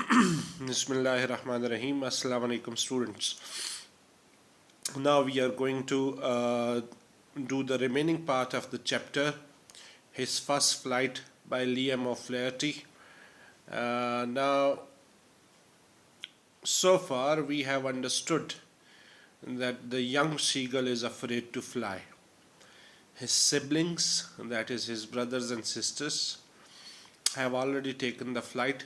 Bismillahirrahmanirrahim. Assalamu alaikum, students. Now we are going to do the remaining part of the chapter, His First Flight by Liam O'Flaherty. Now, so far we have understood that the young seagull is afraid to fly. His siblings, that is his brothers and sisters, have already taken the flight.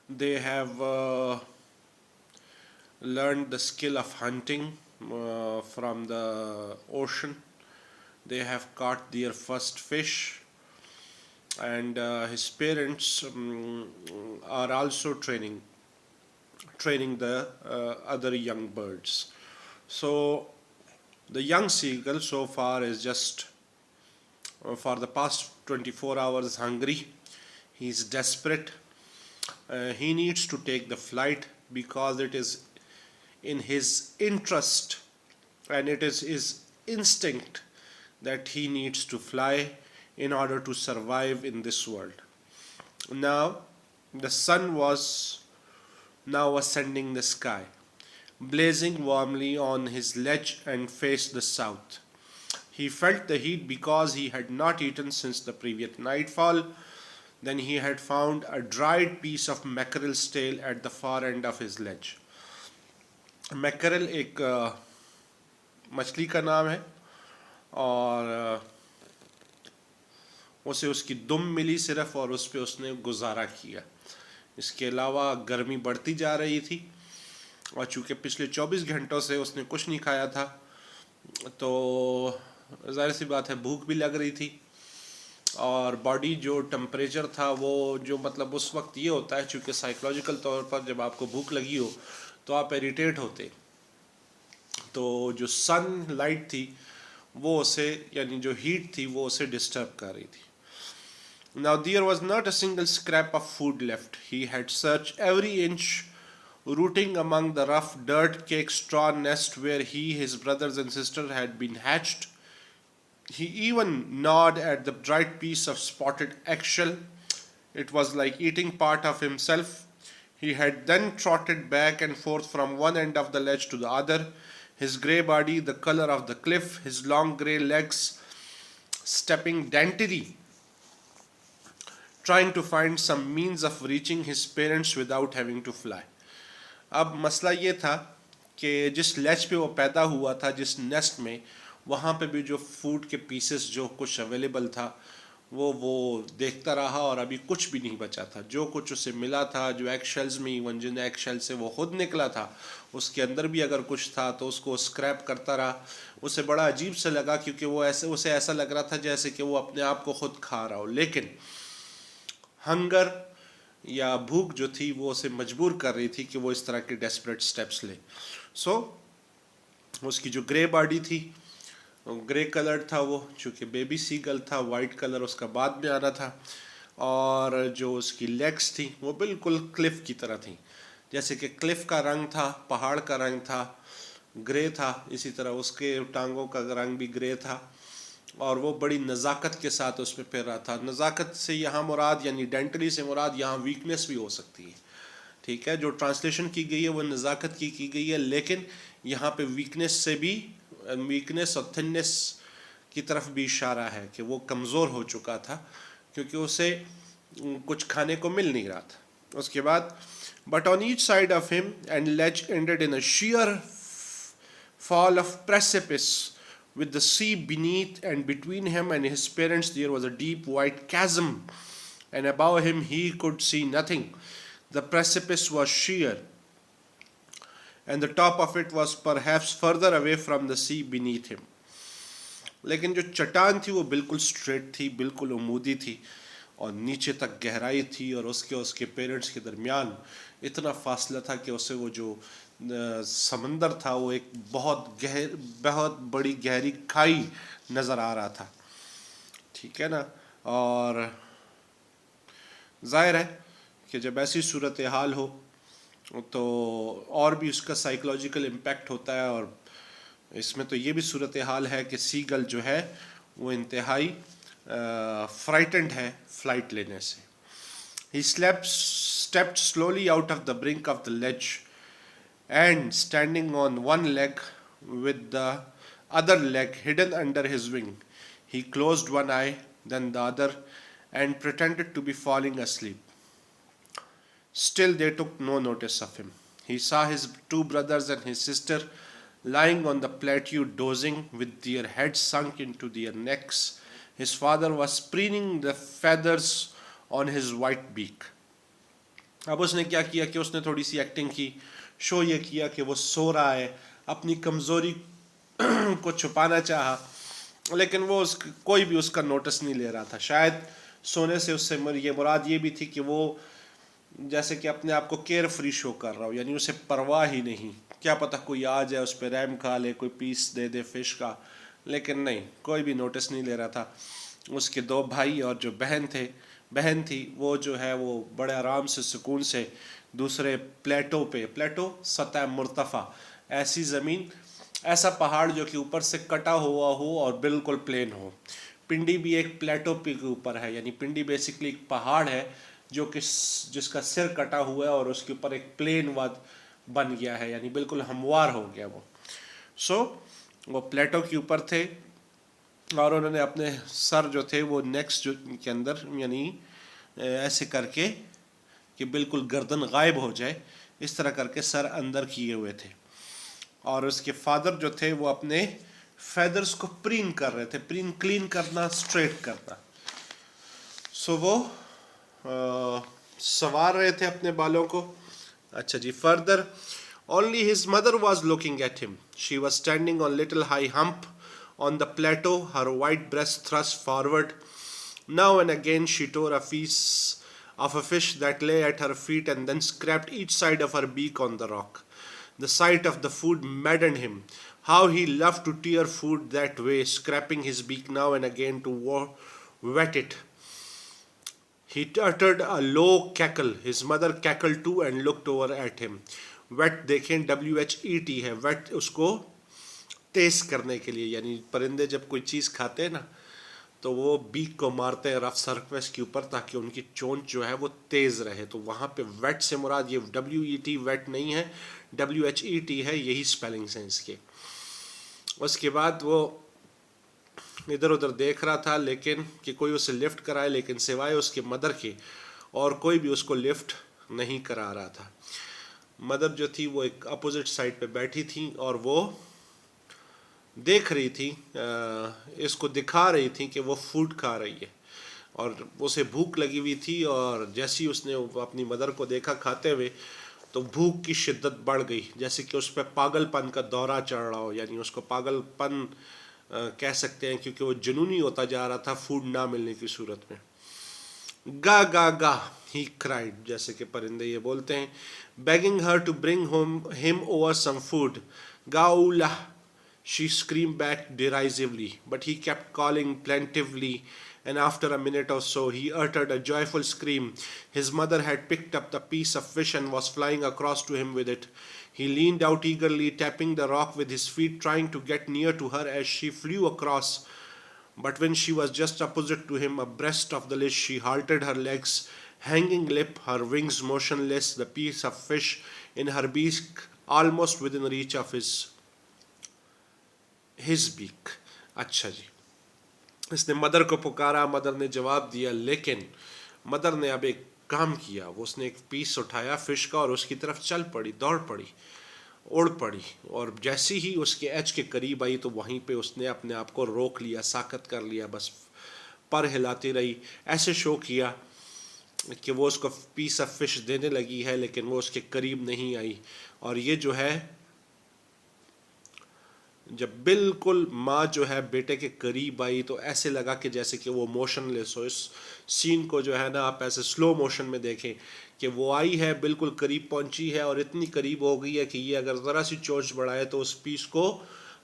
They have learned the skill of hunting from the ocean. They have caught their first fish, and his parents are also training the other young birds. So the young seagull so far is just for the past 24 hours hungry. He's desperate. He needs to take the flight because it is in his interest and it is his instinct that he needs to fly in order to survive in this world. Now, the sun was now ascending the sky, blazing warmly on his ledge and faced the south. He felt the heat because he had not eaten since the previous nightfall. Then he had found a dried piece of mackerel's tail at the far end of his ledge. Mackerel एक मछली का नाम है और उसे उसकी दुम मिली सिर्फ और उस पे उसने गुजारा किया. इसके अलावा गर्मी बढ़ती जा रही थी और चूँकि पिछले 24 घंटों से उसने कुछ नहीं खाया था तो ज़ाहिर सी बात है भूख भी लग रही थी और बॉडी जो टेम्परेचर था वो जो मतलब उस वक्त ये होता है चूँकि साइकोलॉजिकल तौर पर जब आपको भूख लगी हो तो आप इरिटेट होते. तो जो सन लाइट थी वो उसे यानी जो हीट थी वो उसे डिस्टर्ब कर रही थी. Now there was not a single scrap of food left. He had searched every inch, rooting among the rough dirt-caked straw nest where he, his brothers and sister had been hatched. He even gnawed at the dried piece of spotted eggshell. It was like eating part of himself. He had then trotted back and forth from one end of the ledge to the other, his grey body the color of the cliff, his long grey legs stepping daintily, trying to find some means of reaching his parents without having to fly. अब मसला ये था कि जिस लेज पे वो पैदा हुआ था, जिस नेस्ट में, वहाँ पे भी जो फूड के पीसेस जो कुछ अवेलेबल था वो देखता रहा और अभी कुछ भी नहीं बचा था. जो कुछ उसे मिला था, जो एग शेल्स में इवन जिन एग शेल से वो खुद निकला था उसके अंदर भी अगर कुछ था तो उसको स्क्रैप करता रहा. उसे बड़ा अजीब से लगा क्योंकि वो उसे ऐसा लग रहा था जैसे कि वो अपने आप को खुद खा रहा हो, लेकिन हंगर या भूख जो थी वो उसे मजबूर कर रही थी कि वो इस तरह के डेस्परेट स्टेप्स ले. उसकी जो ग्रे बॉडी थी, ग्रे कलर था वो, चूँकि बेबी सीगल था, वाइट कलर उसका बाद में आ रहा था, और जो उसकी लेग्स थी वो बिल्कुल क्लिफ की तरह थी. जैसे कि क्लिफ का रंग था, पहाड़ का रंग था, ग्रे था, इसी तरह उसके टांगों का रंग भी ग्रे था और वो बड़ी नज़ाकत के साथ उस पर फिर रहा था. नज़ाकत से यहाँ मुराद यानी डेंटली से मुराद यहाँ वीकनेस भी हो सकती है, ठीक है. जो ट्रांसलेशन की गई है वो नज़ाकत की गई है, लेकिन यहाँ पे वीकनेस और थिननेस की तरफ भी इशारा है कि वो कमज़ोर हो चुका था क्योंकि उसे कुछ खाने को मिल नहीं रहा था. उसके बाद but on each side of him and ledge ended in a sheer fall of precipice with the sea beneath, and between him and his parents there was a deep white chasm, and above him he could see nothing. The precipice was sheer, and the top of it was perhaps further away from the sea beneath him. लेकिन जो चट्टान थी वो बिल्कुल straight थी, बिल्कुल उमूदी थी और नीचे तक गहराई थी और उसके पेरेंट्स के दरमियान इतना फासला था कि उसे वो जो समंदर था वो एक बहुत बड़ी गहरी खाई नज़र आ रहा था, ठीक है ना. और ज़ाहिर है कि जब ऐसी सूरत हाल हो तो और भी उसका साइकोलॉजिकल इम्पैक्ट होता है, और इसमें तो ये भी सूरत हाल है कि सीगल जो है वो इंतहाई फ्राइटेंड है फ्लाइट लेने से. He slept stepped slowly out of the brink of the ledge, and standing on one leg with the other leg hidden under his wing, he closed one eye, then the other, and pretended to be falling asleep. Still, they took no notice of him. He saw his two brothers and his sister lying on the plateau dozing with their heads sunk into their necks. His father was preening the feathers on his white beak. अब उसने क्या किया कि उसने थोड़ी सी acting की, show ये किया कि वो सो रहा है, अपनी कमज़ोरी को छुपाना चाहा, लेकिन वो कोई भी उसका नोटिस नहीं ले रहा था. शायद सोने से उससे ये मुराद ये भी थी कि वो जैसे कि अपने आप को केयर फ्री शो कर रहा हो, यानी उसे परवाह ही नहीं, क्या पता कोई आ जाए उस पर रैम खा ले, कोई पीस दे दे फिश का. लेकिन नहीं, कोई भी नोटिस नहीं ले रहा था. उसके दो भाई और जो बहन थी वो जो है वो बड़े आराम से सुकून से दूसरे प्लेटो सतह मुर्तफ़ा, ऐसी ज़मीन, ऐसा पहाड़ जो कि ऊपर से कटा हुआ हो और बिल्कुल प्लेन हो. पिंडी भी एक प्लेटो के ऊपर है, यानी पिंडी बेसिकली एक पहाड़ है जो कि जिसका सिर कटा हुआ है और उसके ऊपर एक प्लेन वाद बन गया है, यानी बिल्कुल हमवार हो गया वो. वो प्लेटो के ऊपर थे और उन्होंने अपने सर जो थे वो नेक्स्ट जो के अंदर, यानी ऐसे करके कि बिल्कुल गर्दन गायब हो जाए, इस तरह करके सर अंदर किए हुए थे. और उसके फादर जो थे वो अपने फेदर्स को प्रीन कर रहे थे, क्लीन करना, स्ट्रेट करना. वो संवार रहे थे अपने बालों को. अच्छा जी, further, only his mother was looking at him. She was standing on little high hump on the plateau, her white breast thrust forward. Now and again she tore a piece of a fish that lay at her feet and then scraped each side of her beak on the rock. The sight of the food maddened him. How he loved to tear food that way, scraping his beak now and again to wet it. He uttered a low cackle. His mother cackled too and looked over at him. Wet देखें, WHET है, wet उसको तेज करने के लिए, यानी परिंदे जब कोई चीज़ खाते हैं ना तो वो बीक को मारते हैं रफ सरफेस के ऊपर ताकि उनकी चोंच जो है वो तेज़ रहे. तो वहाँ पे वेट से मुराद ये WET वेट नहीं है, WHET है, यही स्पेलिंग है इसके. उसके बाद वो इधर उधर देख रहा था लेकिन कि कोई उसे लिफ्ट कराए, लेकिन सिवाय उसके मदर के और कोई भी उसको लिफ्ट नहीं करा रहा था. मदर जो थी वो एक अपोजिट साइड पे बैठी थी और वो देख रही थी, इसको दिखा रही थी कि वो फूड खा रही है और उसे भूख लगी हुई थी. और जैसे ही उसने अपनी मदर को देखा खाते हुए तो भूख की शिद्दत बढ़ गई, जैसे कि उस पर पागलपन का दौरा चढ़ रहा हो, यानी उसको पागलपन कह सकते हैं क्योंकि वो जुनूनी होता जा रहा था फूड ना मिलने की सूरत में. गा गा गा he cried, जैसे कि परिंदे ये बोलते हैं, begging her to bring him over some food. Gaula, she screamed back derisively, but he kept calling plaintively, and after a minute or so he uttered a joyful scream. His mother had picked up the piece of fish and was flying across to him with it. He leaned out eagerly, tapping the rock with his feet, trying to get near to her as she flew across. But when she was just opposite to him, abreast of the ledge, she halted, her legs hanging limp, her wings motionless, the piece of fish in her beak almost within reach of his beak. अच्छा जी, इसने mother को पुकारा, mother ने जवाब दिया, लेकिन mother ने अब एक काम किया. वो उसने एक पीस उठाया फिश का और उसकी तरफ चल पड़ी, दौड़ पड़ी, उड़ पड़ी, और जैसे ही उसके एज के करीब आई तो वहीं पे उसने अपने आप को रोक लिया, साकत कर लिया, बस पर हिलाती रही, ऐसे शो किया कि वो उसको पीस ऑफ फिश देने लगी है लेकिन वो उसके करीब नहीं आई. और ये जो है, जब बिल्कुल माँ जो है बेटे के करीब आई तो ऐसे लगा कि जैसे कि वो मोशनलेस हो. इस सीन को जो है ना आप ऐसे स्लो मोशन में देखें कि वो आई है, बिल्कुल करीब पहुंची है और इतनी करीब हो गई है कि ये अगर ज़रा सी चोंच बढ़ाए तो उस पीस को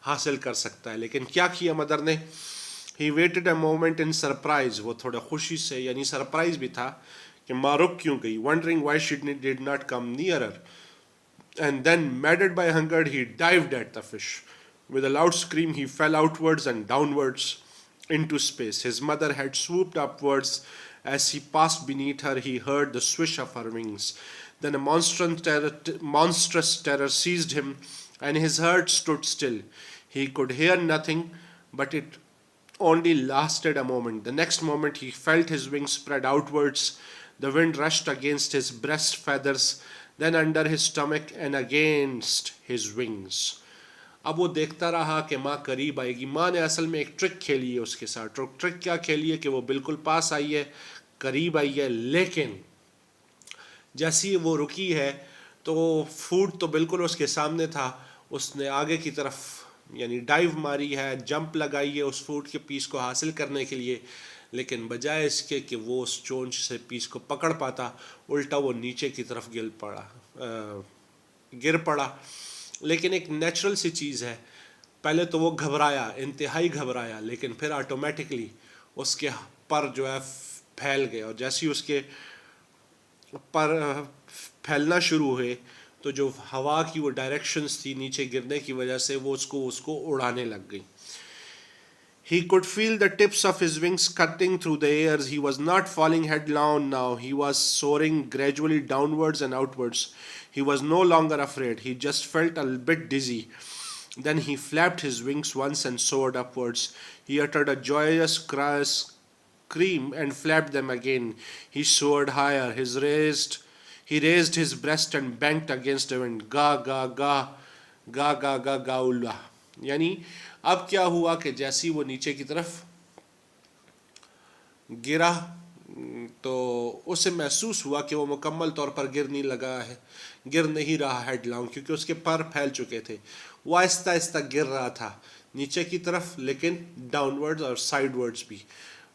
हासिल कर सकता है. लेकिन क्या किया मदर ने? He waited a moment in surprise. वो थोड़ा खुशी से, यानी सरप्राइज भी था कि माँ रुक क्यों गई, wondering why she did not come nearer, and then maddened by hunger he dived at the fish. With a loud scream, he fell outwards and downwards into space. His mother had swooped upwards As he passed beneath her, he heard the swish of her wings. Then a monstrous terror seized him, and his heart stood still. He could hear nothing, but it only lasted a moment. The next moment, he felt his wings spread outwards. The wind rushed against his breast feathers, then under his stomach and against his wings. अब वो देखता रहा कि माँ करीब आएगी. माँ ने असल में एक ट्रिक खेली है उसके साथ. ट्रिक क्या खेली है कि वो बिल्कुल पास आई है, करीब आई है, लेकिन जैसी वो रुकी है तो फूड तो बिल्कुल उसके सामने था. उसने आगे की तरफ यानी डाइव मारी है, जंप लगाई है उस फूड के पीस को हासिल करने के लिए, लेकिन बजाय इसके कि वो उस चोंच से पीस को पकड़ पाता, उल्टा वो नीचे की तरफ गिर पड़ा. लेकिन एक नेचुरल सी चीज़ है. पहले तो वो घबराया, इंतहाई घबराया, लेकिन फिर ऑटोमेटिकली उसके पर जो है फैल गए, और जैसे ही उसके पर फैलना शुरू हुए तो जो हवा की वो डायरेक्शंस थी नीचे गिरने की वजह से वो उसको उड़ाने लग गई. He could feel the tips of his wings cutting through the air. He was not falling headlong now. He was soaring gradually downwards and outwards. He was no longer afraid. He just felt a bit dizzy. Then he flapped his wings once and soared upwards. He uttered a joyous scream and flapped them again. He soared higher. He raised his breast and banked against the wind. Ga ga ga, ga ga ga gaula. यानी अब क्या हुआ कि जैसी वो नीचे की तरफ गिरा तो उसे महसूस हुआ कि वो मुकम्मल तौर पर गिर नहीं रहा हेडलॉन्ग, क्योंकि उसके पर फैल चुके थे. वो आहिस्ता आहिस्ता गिर रहा था नीचे की तरफ, लेकिन डाउनवर्ड्स और साइडवर्ड्स भी.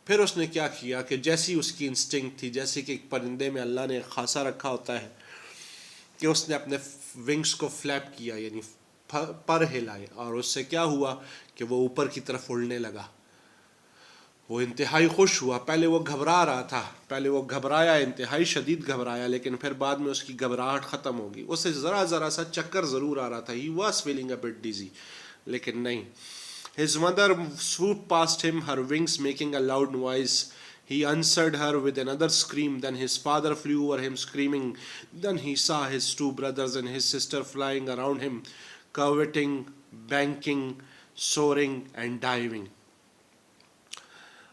फिर उसने क्या किया कि जैसी उसकी इंस्टिंक्ट थी, जैसे कि एक परिंदे में अल्लाह ने खासा रखा होता है कि उसने अपने विंग्स को फ्लैप किया, यानी पर हिलाए, और उससे क्या हुआ कि वो ऊपर की तरफ उड़ने लगा. वो इंतहाई खुश हुआ. पहले वो घबरा रहा था, पहले वो घबराया, इंतहाई शदीद घबराया, लेकिन फिर बाद में उसकी घबराहट ख़त्म हो गई. उसे ज़रा सा चक्कर ज़रूर आ रहा था. He was feeling a bit dizzy, लेकिन नहीं. His mother swooped past him, her wings making a loud noise. He answered her with another scream. Then his father flew over him screaming. Then he saw his two brothers and his sister flying around him, curveting, banking, soaring and diving.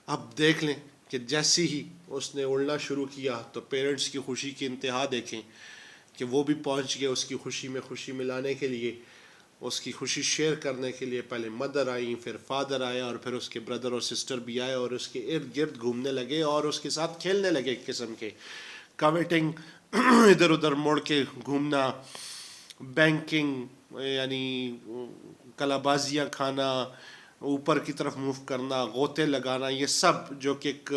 अब देख लें कि जैसे ही उसने उड़ना शुरू किया तो पेरेंट्स की खुशी की इंतहा देखें कि वो भी पहुंच गए उसकी खुशी में खुशी मिलाने के लिए, उसकी खुशी शेयर करने के लिए. पहले मदर आई, फिर फादर आया, और फिर उसके ब्रदर और सिस्टर भी आए और उसके इर्द गिर्द घूमने लगे और उसके साथ खेलने लगे. एक किस्म के कवेटिंग, इधर उधर मुड़ के घूमना, बैंकिंग यानी कलाबाजियाँ खाना, ऊपर की तरफ मूव करना, गोते लगाना, ये सब जो कि एक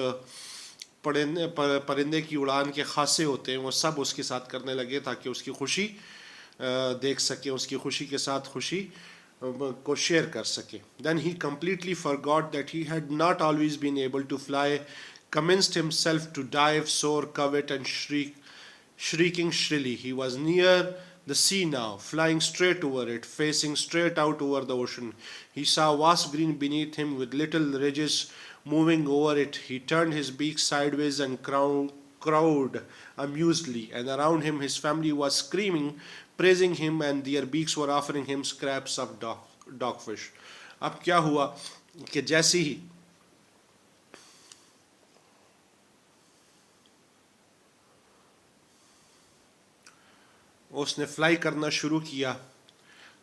परिंदे की उड़ान के खासे होते हैं, वो सब उसके साथ करने लगे ताकि उसकी खुशी देख सके, उसकी खुशी के साथ खुशी को शेयर कर सके. Then he completely forgot that he had not always been able to fly, commenced himself to dive, soar, covet and shrieking shrilly. He was near the sea now, flying straight over it, facing straight out over the ocean. He saw vast green beneath him with little ridges moving over it. He turned his beak sideways and crowed amusedly, and around him his family was screaming, praising him, and their beaks were offering him scraps of dogfish. अब क्या हुआ कि जैसे ही उसने fly करना शुरू किया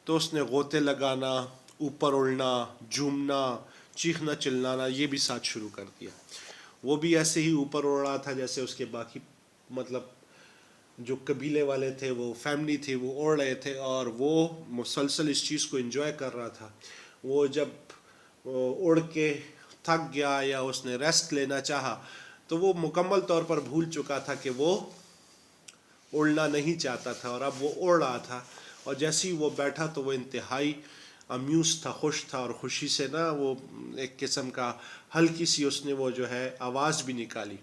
तो उसने गोते लगाना, ऊपर उड़ना, झूमना, चीखना चिल्लाना ये भी साथ शुरू कर दिया. वो भी ऐसे ही ऊपर उड़ रहा था जैसे उसके बाकी मतलब जो कबीले वाले थे, वो फैमिली थी, वो उड़ रहे थे और वो मुसलसल इस चीज़ को एंजॉय कर रहा था. वो जब उड़ के थक गया या उसने रेस्ट लेना चाहा तो वो मुकम्मल तौर पर भूल चुका था कि वो उड़ना नहीं चाहता था, और अब वो उड़ रहा था. और जैसे ही वो बैठा तो वो इंतहाई अम्यूज़ था, खुश था, और खुशी से ना वो एक किस्म का हल्की सी उसने वो जो है आवाज़ भी निकाली.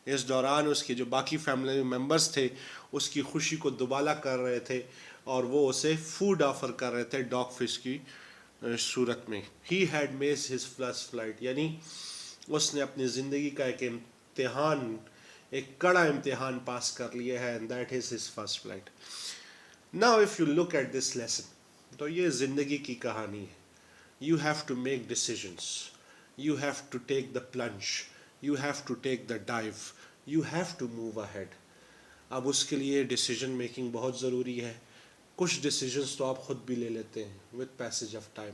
इस दौरान उसके जो बाकी फैमिली मेम्बर्स थे उसकी खुशी को दुबाला कर रहे थे और वो उसे फूड ऑफ़र कर रहे थे डॉग फिश की सूरत में. He had made his first flight, यानी उसने अपनी ज़िंदगी का एक इम्तिहान, एक कड़ा इम्तिहान पास कर लिया है, and that is his first flight. Now if you look at this lesson, तो ये ज़िंदगी की कहानी है. You have to make decisions. You have to take the plunge. You have to take the dive. You have to move ahead. अब उसके लिए decision making बहुत ज़रूरी है. कुछ डिसीजंस तो आप ख़ुद भी ले लेते हैं विद पैसेज ऑफ टाइम,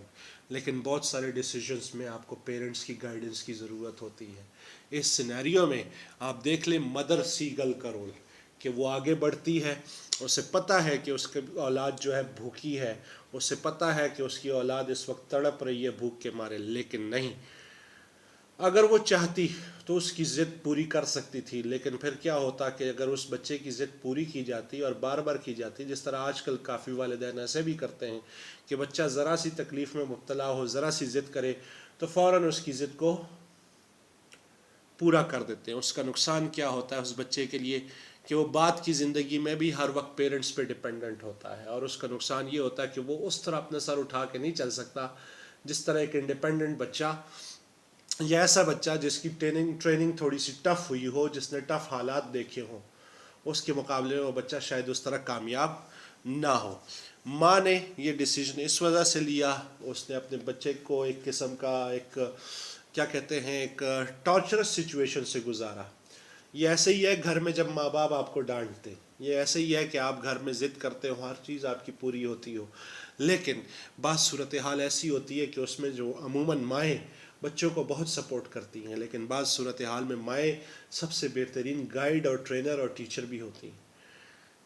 लेकिन बहुत सारे डिसीजंस में आपको पेरेंट्स की गाइडेंस की ज़रूरत होती है. इस सिनेरियो में आप देख लें मदर सीगल का रोल, कि वो आगे बढ़ती है, उसे पता है कि उसकी औलाद जो है भूखी है, उसे पता है कि उसकी औलाद इस वक्त तड़प रही है भूख के मारे, लेकिन नहीं, अगर वो चाहती तो उसकी ज़िद पूरी कर सकती थी. लेकिन फिर क्या होता कि अगर उस बच्चे की ज़िद पूरी की जाती और बार बार की जाती, जिस तरह आजकल काफ़ी वालिदैन ऐसे भी करते हैं कि बच्चा ज़रा सी तकलीफ़ में मुब्तला हो, ज़रा सी ज़िद करे तो फ़ौरन उसकी ज़िद को पूरा कर देते हैं. उसका नुकसान क्या होता है उस बच्चे के लिए कि वो बाद की ज़िंदगी में भी हर वक्त पेरेंट्स पे डिपेंडेंट होता है, और उसका नुकसान ये होता है कि वो उस तरह अपने सर उठा के नहीं चल सकता जिस तरह एक इंडिपेंडेंट बच्चा या ऐसा बच्चा जिसकी ट्रेनिंग थोड़ी सी टफ़ हुई हो, जिसने टफ़ हालात देखे हों, उसके मुकाबले में वो बच्चा शायद उस तरह कामयाब ना हो. माँ ने ये डिसीजन इस वजह से लिया, उसने अपने बच्चे को एक किस्म का एक क्या कहते हैं एक टॉर्चरस सिचुएशन से गुजारा. ये ऐसे ही है घर में जब माँ बाप आपको डांटते, ये ऐसे ही है कि आप घर में ज़िद करते हो, हर चीज़ आपकी पूरी होती हो, लेकिन बात सूरत हाल ऐसी होती है कि उसमें जो अमूमन माएँ बच्चों को बहुत सपोर्ट करती हैं, लेकिन बात सूरत हाल में माएँ सबसे बेहतरीन गाइड और ट्रेनर और टीचर भी होती हैं,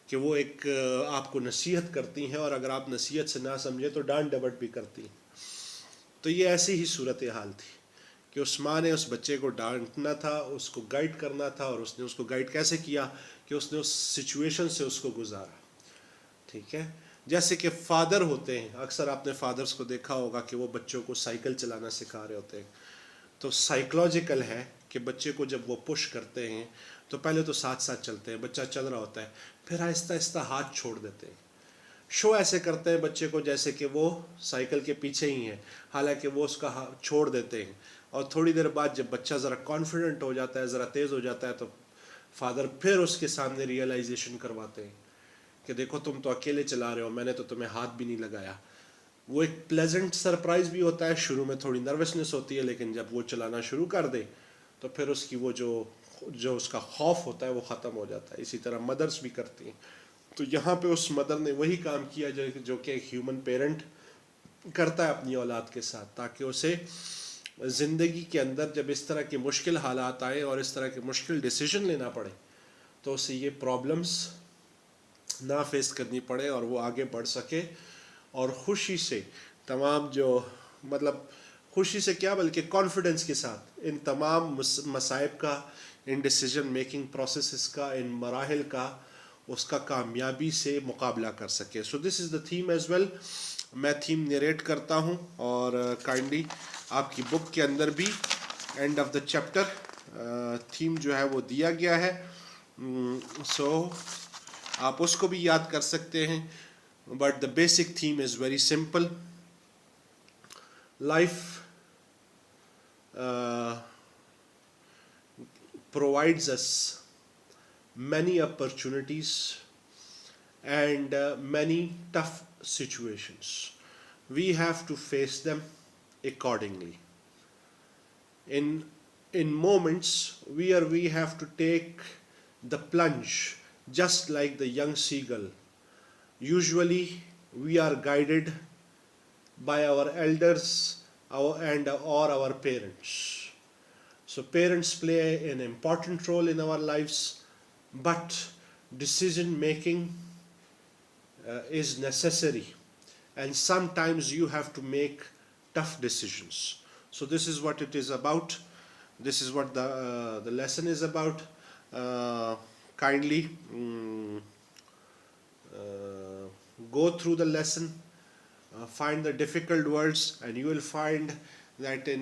कि वो एक आपको नसीहत करती हैं, और अगर आप नसीहत से ना समझे तो डांट डपट भी करती हैं. तो ये ऐसी ही सूरत हाल थी कि उस माँ ने उस बच्चे को डांटना था, उसको गाइड करना था, और उसने उसको गाइड कैसे किया कि उसने उस सिचुएशन से उसको गुजारा. ठीक है, जैसे कि फादर होते हैं, अक्सर आपने फादर्स को देखा होगा कि वो बच्चों को साइकिल चलाना सिखा रहे होते हैं, तो साइकोलॉजिकल है कि बच्चे को जब वो पुश करते हैं तो पहले तो साथ साथ चलते हैं, बच्चा चल रहा होता है, फिर आहिस्ता आहिस्ता हाथ छोड़ देते हैं. शो ऐसे करते हैं बच्चे को जैसे कि वो साइकिल के पीछे ही है, हालांकि वो उसका हाथ छोड़ देते हैं, और थोड़ी देर बाद जब बच्चा ज़रा कॉन्फिडेंट हो जाता है, ज़रा तेज़ हो जाता है, तो फादर फिर उसके सामने रियलाइजेशन करवाते हैं कि देखो तुम तो अकेले चला रहे हो, मैंने तो तुम्हें हाथ भी नहीं लगाया. वो एक प्लेजेंट सरप्राइज़ भी होता है, शुरू में थोड़ी नर्वसनेस होती है, लेकिन जब वो चलाना शुरू कर दे तो फिर उसकी वो जो उसका खौफ होता है वो ख़त्म हो जाता है. इसी तरह मदर्स भी करती हैं. तो यहाँ पे उस मदर ने वही काम किया जो कि एक ह्यूमन पेरेंट करता है अपनी औलाद के साथ, ताकि उसे ज़िंदगी के अंदर जब इस तरह के मुश्किल हालात आए और इस तरह के मुश्किल डिसीजन लेना पड़े तो उसे ये प्रॉब्लम्स ना फेस करनी पड़े, और वो आगे बढ़ सके और ख़ुशी से तमाम जो मतलब खुशी से क्या बल्कि कॉन्फिडेंस के साथ इन तमाम मसाइब का, इन डिसीजन मेकिंग प्रोसेसेस का, इन मराहिल का उसका कामयाबी से मुकाबला कर सके. So this is the theme as well. मैं थीम नरेट करता हूँ, और काइंडली आपकी बुक के अंदर भी end of the chapter theme जो है वो दिया गया है. सो आप उसको भी याद कर सकते हैं, but the basic theme is very simple. Life provides us many opportunities and many tough situations. We have to face them accordingly. In moments where we have to take the plunge, just like the young seagull, usually we are guided by our elders or our parents. So parents play an important role in our lives, but decision making is necessary, and sometimes you have to make tough decisions. So this is what it is about. This is what the lesson is about. Kindly go through the lesson, find the difficult words, and you will find that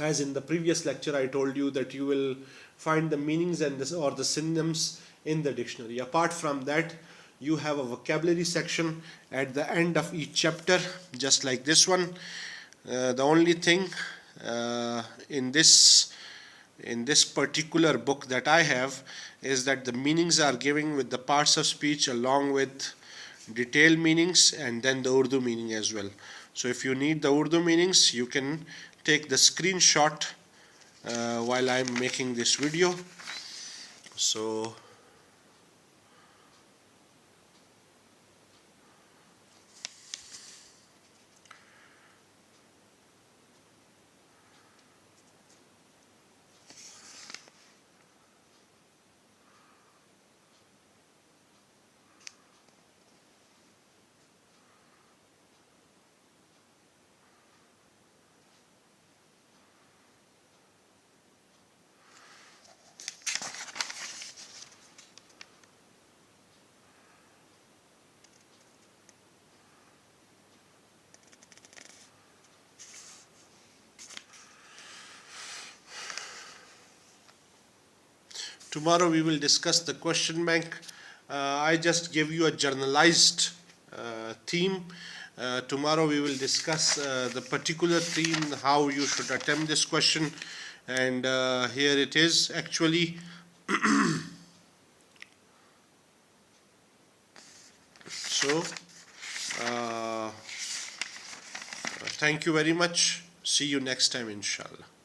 as in the previous lecture I told you that you will find the meanings or the synonyms in the dictionary. Apart from that, you have a vocabulary section at the end of each chapter, just like this one. The only thing in this in this particular book that I have is that the meanings are given with the parts of speech along with detailed meanings and then the Urdu meaning as well. So if you need the Urdu meanings, you can take the screenshot while I'm making this video. So tomorrow we will discuss the question bank. I just give you a generalized theme. Tomorrow we will discuss the particular theme, how you should attempt this question. And here it is actually. So, thank you very much. See you next time, inshallah.